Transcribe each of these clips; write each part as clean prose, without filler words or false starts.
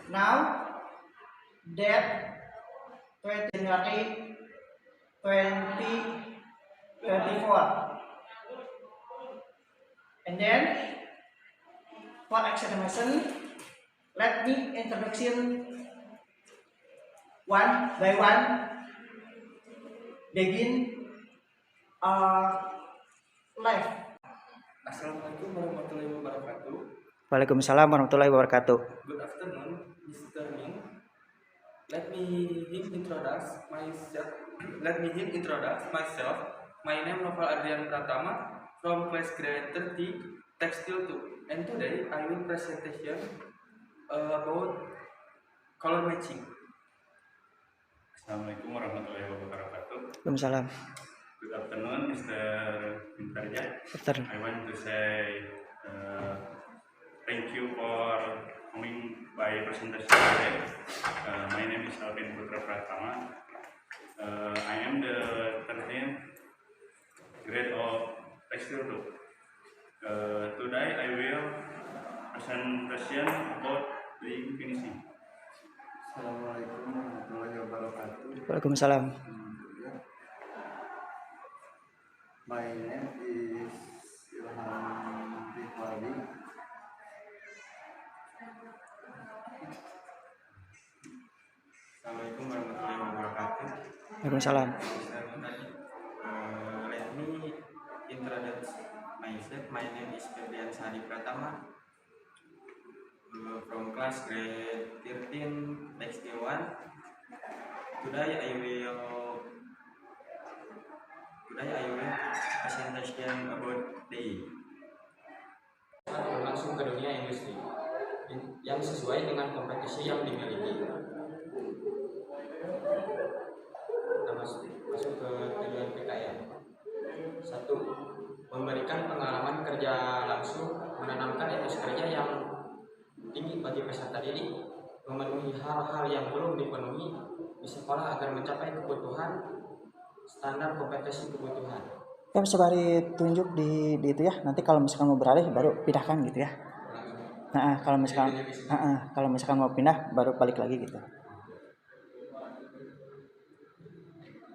Now that 20 January 2024, and then for examination, let me introduction one by one. Begin live. Assalamualaikum warahmatullahi wabarakatuh. Waalaikumsalam warahmatullahi wabarakatuh. Good afternoon, Mr. Ming. Let me introduce myself. My name Novel Adrian Pratama from class grade 30, Textile 2. And today I will presentation about color matching. Assalamualaikum warahmatullahi wabarakatuh. Waalaikumsalam. Good afternoon, Mr. Mintarja. I want to say thank you for coming by presentation today. My name is Alvin Putra Pratama. I am the 13th grade of Textile 2. Today I will presentation about the finishing. Assalamualaikum warahmatullahi wabarakatuh. Waalaikumsalam. My name is Ilham Rifwardi. Assalamualaikum warahmatullahi wabarakatuh. Waalaikumsalam. Let me introduce myself. My name is Febrian Sadi Pratama from class grade 13, Textile 1. Today I will presentation about the langsung ke dunia industri yang sesuai dengan kompetisi yang dimiliki. Kita masuk ke tujuan PKM. 1. Memberikan pengalaman kerja langsung, menanamkan etos kerja yang tinggi bagi peserta didik, memenuhi hal-hal yang belum dipenuhi di sekolah agar mencapai kebutuhan standar kompetensi kebutuhan. Ya coba ditunjuk di itu ya. Nanti kalau misalkan mau beralih baru pindahkan gitu ya. Nah, kalau misalkan mau pindah baru balik lagi gitu.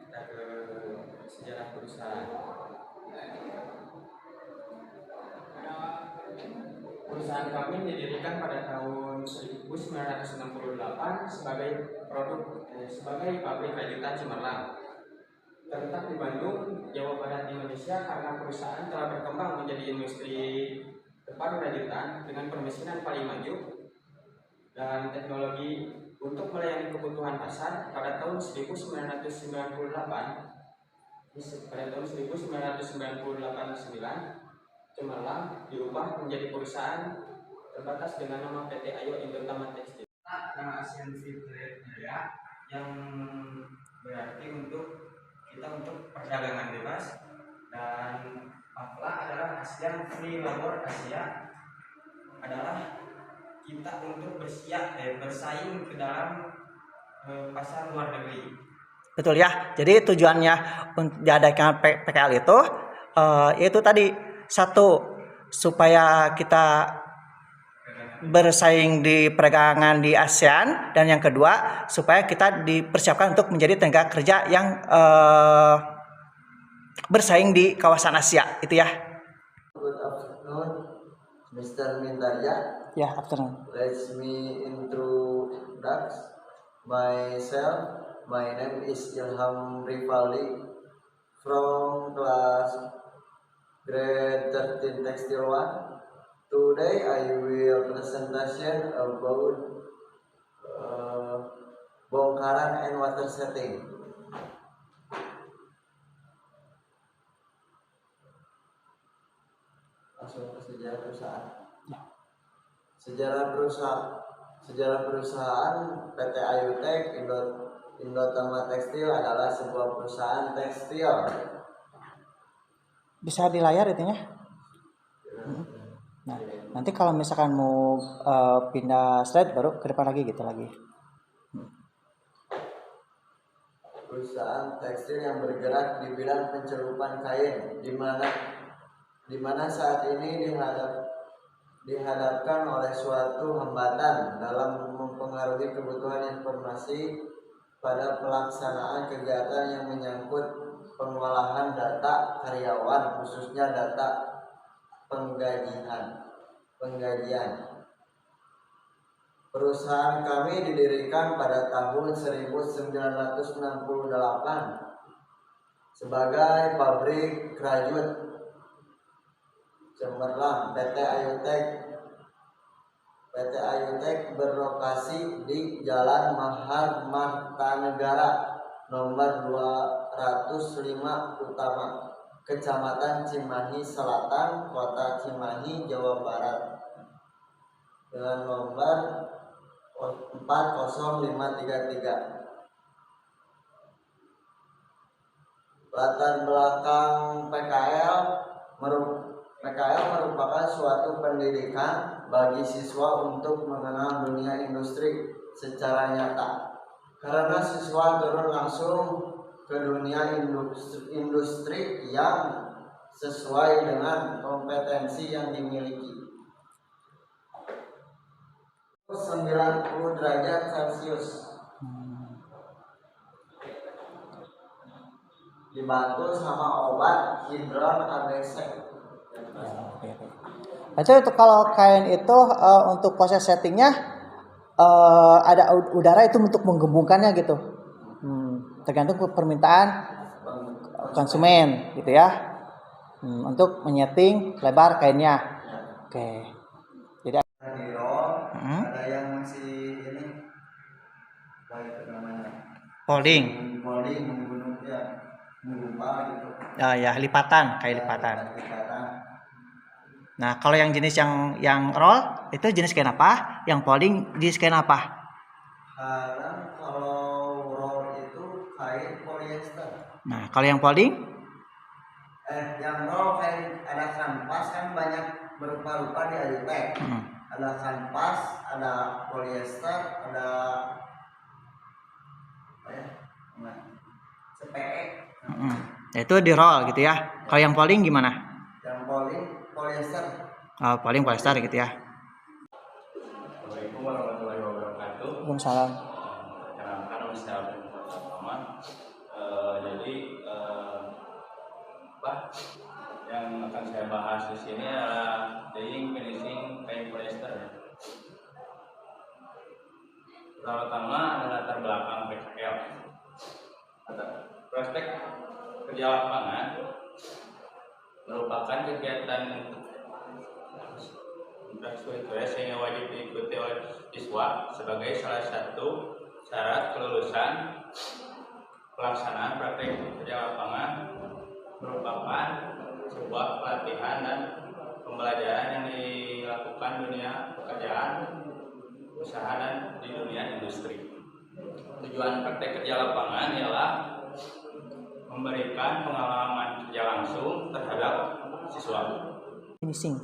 Kita ke sejarah perusahaan. Perusahaan kami didirikan pada tahun 1968 sebagai pabrik rajutan cemerlang. Terletak di Bandung, Jawa Barat, Indonesia karena perusahaan telah berkembang menjadi industri terpadu rajutan dengan permesinan paling maju dan teknologi untuk melayani kebutuhan pasar. Pada tahun 1998, Cemerlang diubah menjadi perusahaan terbatas dengan nama PT Ayo Indotama Tekstil. Nama ASEAN Free Trade Area yang berarti untuk perdagangan bebas, dan AFLA adalah ASEAN Free Labor Asia, adalah kita untuk bersaing ke dalam pasar luar negeri. Betul ya. Jadi tujuannya untuk diadakan PKL itu yaitu tadi, 1, supaya kita bersaing di perdagangan di ASEAN, dan yang kedua supaya kita dipersiapkan untuk menjadi tenaga kerja yang bersaing di kawasan Asia itu ya. Good afternoon, Mr. Mintarja. Ya, afternoon. Let me introduce myself. My name is Ilham Rifwardi from class grade 13 Textile 1. Today I will presentation about bongkaran and water setting. Langsung ke sejarah perusahaan. Sejarah perusahaan PT Ayutek Indotama Tekstil adalah sebuah perusahaan tekstil. Bisa di layar itunya. Nah, nanti kalau misalkan mau pindah slide baru ke depan lagi gitu lagi. Perusahaan tekstil yang bergerak di bidang pencelupan kain, di mana saat ini dihadapkan oleh suatu hambatan dalam mempengaruhi kebutuhan informasi pada pelaksanaan kegiatan yang menyangkut pengolahan data karyawan, khususnya data penggajian. Perusahaan kami didirikan pada tahun 1968 sebagai pabrik Krajut Cemerlang. PT Ayutek berlokasi di Jalan Mahar Martanegara nomor 205 Utama, Kecamatan Cimahi Selatan, Kota Cimahi, Jawa Barat, dengan nomor 40533. Latar belakang PKL merupakan suatu pendidikan bagi siswa untuk mengenal dunia industri secara nyata. Karena siswa turun langsung ke dunia industri yang sesuai dengan kompetensi yang dimiliki. 90 derajat Celcius. Dibantu sama obat hidron ABC. Berarti untuk kalau kain itu untuk proses settingnya ada udara itu untuk menggembungkannya gitu. Tergantung permintaan konsumen gitu ya. Untuk menyeting lebar kainnya. Oke. Jadi Di roll, ada yang masih ini apa itu namanya? folding. Membunuh ya, menggumpal gitu. Ya lipatan, kayak lipatan. Lipatan. Nah, kalau yang jenis yang roll itu jenis kain apa? Yang folding jenis kain apa? Karena kalau roll itu kain polyester. Nah, kalau yang folding? Yang roll kain ada kanvas kan banyak berupa-rupa di Ayutek. Ada kanvas, ada polyester, ada apa ya? CPE. Itu di roll gitu ya. Kalau yang folding gimana? Yang polyester. Oh, folding polyester gitu ya. Assalamualaikum warahmatullahi wabarakatuh. Waalaikumsalam. Perkenalkan nama saya Alvin Pratama. Jadi yang akan saya bahas di sini adalah dyeing finishing kain polyester. Pertama adalah latar belakang PKL. Praktek kerja lapangan merupakan kegiatan intelektualitas yang wajib diikuti oleh siswa sebagai salah satu syarat kelulusan. Pelaksanaan praktek kerja lapangan merupakan sebuah pelatihan dan pembelajaran yang dilakukan dunia pekerjaan, usaha dan di dunia industri. Tujuan praktek kerja lapangan ialah memberikan pengalaman kerja langsung terhadap siswa. Finishing.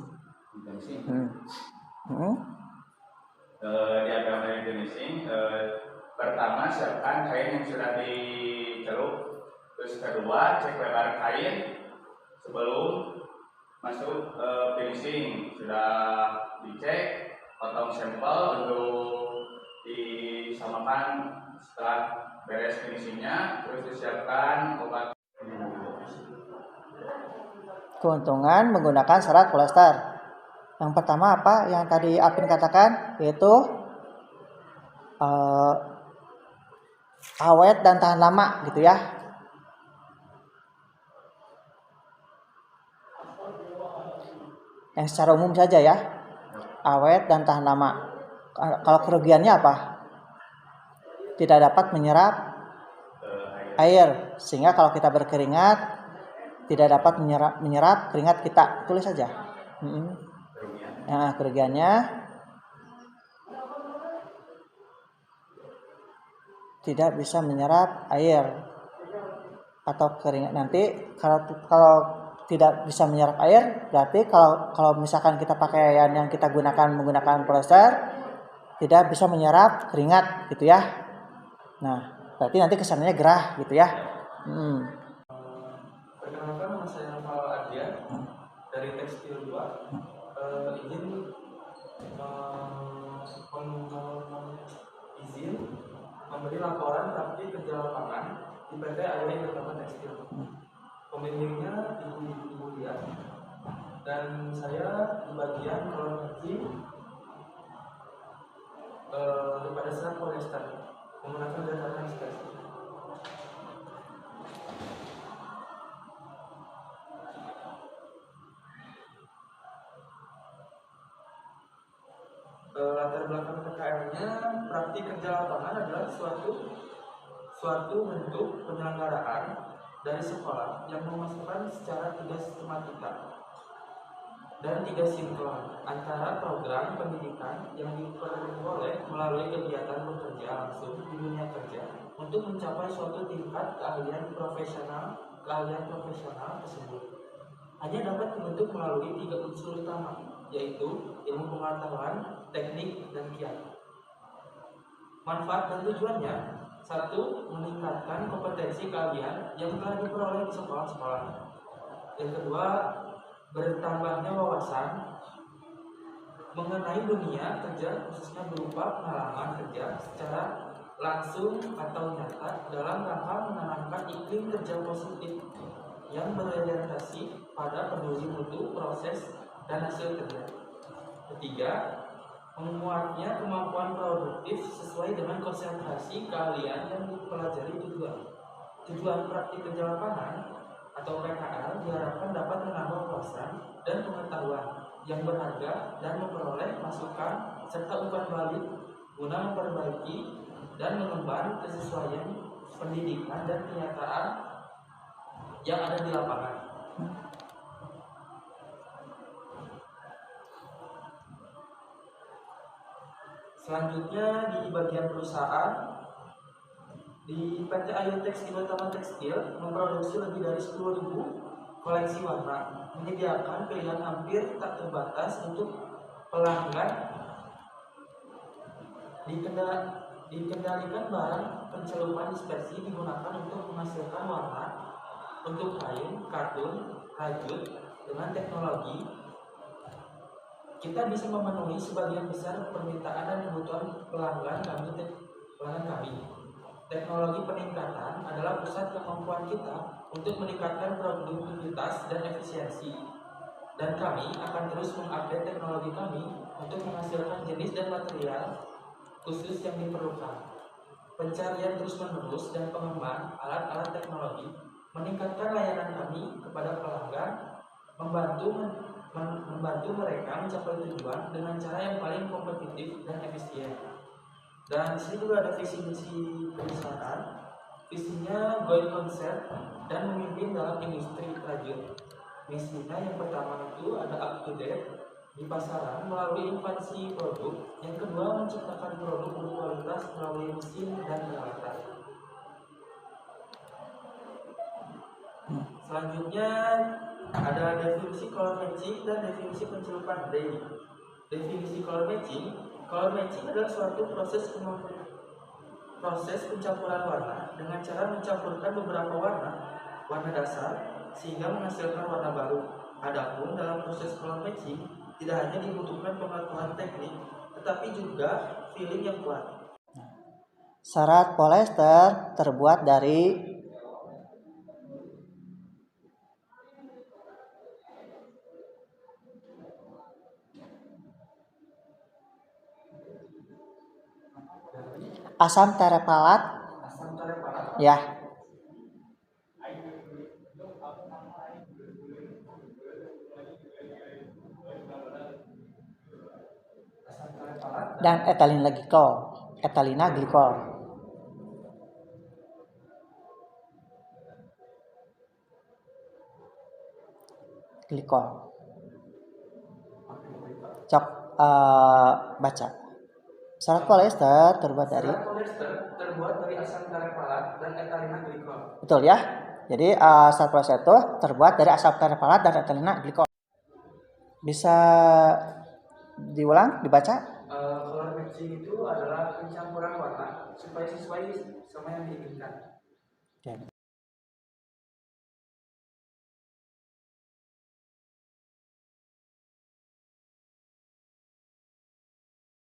Diagram dari finishing. Pertama, siapkan kain yang sudah dicelup. Terus kedua, cek lebar kain sebelum masuk finishing. Sudah dicek, potong sampel untuk disamakan. Setelah beres finishingnya, terus disiapkan obat. Keuntungan menggunakan serat polyester. Yang pertama apa? Yang tadi Apin katakan yaitu awet dan tahan lama gitu ya. Yang secara umum saja ya. Awet dan tahan lama. Kalau kerugiannya apa? Tidak dapat menyerap air, sehingga kalau kita berkeringat tidak dapat menyerap keringat kita. Tulis saja. Nah, kerugiannya tidak bisa menyerap air atau keringat. Nanti kalau tidak bisa menyerap air, berarti kalau misalkan kita pakaian yang kita menggunakan polyester tidak bisa menyerap keringat gitu ya. Nah, berarti nanti kesannya gerah gitu ya. Perkenalkan, nama saya Noval Adrian dari Tekstil 2. Izin memberi laporan praktik kerja lapangan di PT Ayo Indotama Tekstil. Pembimbingnya Ibu Dia, dan saya di bagian koloniasi pada serat polyester menggunakan berdasarkan spesies. Latar belakang PKL-nya, praktik kerja lapangan adalah suatu bentuk penyelenggaraan dari sekolah yang memasukkan secara 3 sistematika dan 3 sinkron antara program pendidikan yang diperoleh melalui kegiatan bekerja langsung di dunia kerja untuk mencapai suatu tingkat keahlian profesional tersebut. Hanya dapat dibentuk melalui 3 unsur utama, yaitu ilmu pengetahuan, teknik, dan kiat. Manfaat dan tujuannya: 1. Meningkatkan kompetensi keahlian yang telah diperoleh di sekolah-sekolah. Yang kedua, bertambahnya wawasan mengenai dunia kerja, khususnya berupa pengalaman kerja secara langsung atau nyata dalam rangka menanamkan iklim kerja positif yang berorientasi pada peduli mutu, proses, dan hasil kerja. Ketiga, menguatnya kemampuan produktif sesuai dengan konsentrasi keahlian yang dipelajari. Tujuan praktik kerja lapangan atau PKL diharapkan dapat menambah wawasan dan pengetahuan yang berharga dan memperoleh masukan serta umpan balik guna memperbaiki dan mengemban kesesuaian pendidikan dan kenyataan yang ada di lapangan. Selanjutnya di bagian perusahaan, di PT Ayo Indotama Tekstil memproduksi lebih dari 10.000 koleksi warna, menyediakan pilihan hampir tak terbatas untuk pelanggan. Dikendalikan barang pencelupan dispersi digunakan untuk menghasilkan warna untuk kain, katun, rajut. Dengan teknologi, kita bisa memenuhi sebagian besar permintaan dan kebutuhan pelanggan kami. Teknologi peningkatan adalah pusat kemampuan kita untuk meningkatkan produktivitas dan efisiensi. Dan kami akan terus mengupdate teknologi kami untuk menghasilkan jenis dan material khusus yang diperlukan. Pencarian terus-menerus dan pengembangan alat-alat teknologi meningkatkan layanan kami kepada pelanggan, membantu mereka mencapai tujuan dengan cara yang paling kompetitif dan efisien. Dan di sini juga ada visi misi perusahaan. Visinya going concern dan memimpin dalam industri rajut. Misinya yang pertama itu ada up to date di pasaran melalui inovasi produk. Yang kedua, menciptakan produk berkualitas melalui mesin dan peralatan. Selanjutnya ada definisi color matching dan definisi pencelupan day. Definisi color matching adalah suatu proses pencampuran warna dengan cara mencampurkan beberapa warna dasar sehingga menghasilkan warna baru. Adapun dalam proses color matching tidak hanya dibutuhkan pengetahuan teknik, tetapi juga feeling yang kuat. Serat polyester terbuat dari asam terepalat. Ya. Dan etalina glikol. Cok baca. Serat polyester terbuat dari asam terepalat dan etalina glikol. Betul ya. Jadi serat polyester itu terbuat dari asam terepalat dan etalina glikol. Bisa diulang, dibaca? Color matching itu adalah pencampuran warna supaya sesuai sama yang diinginkan. Oke.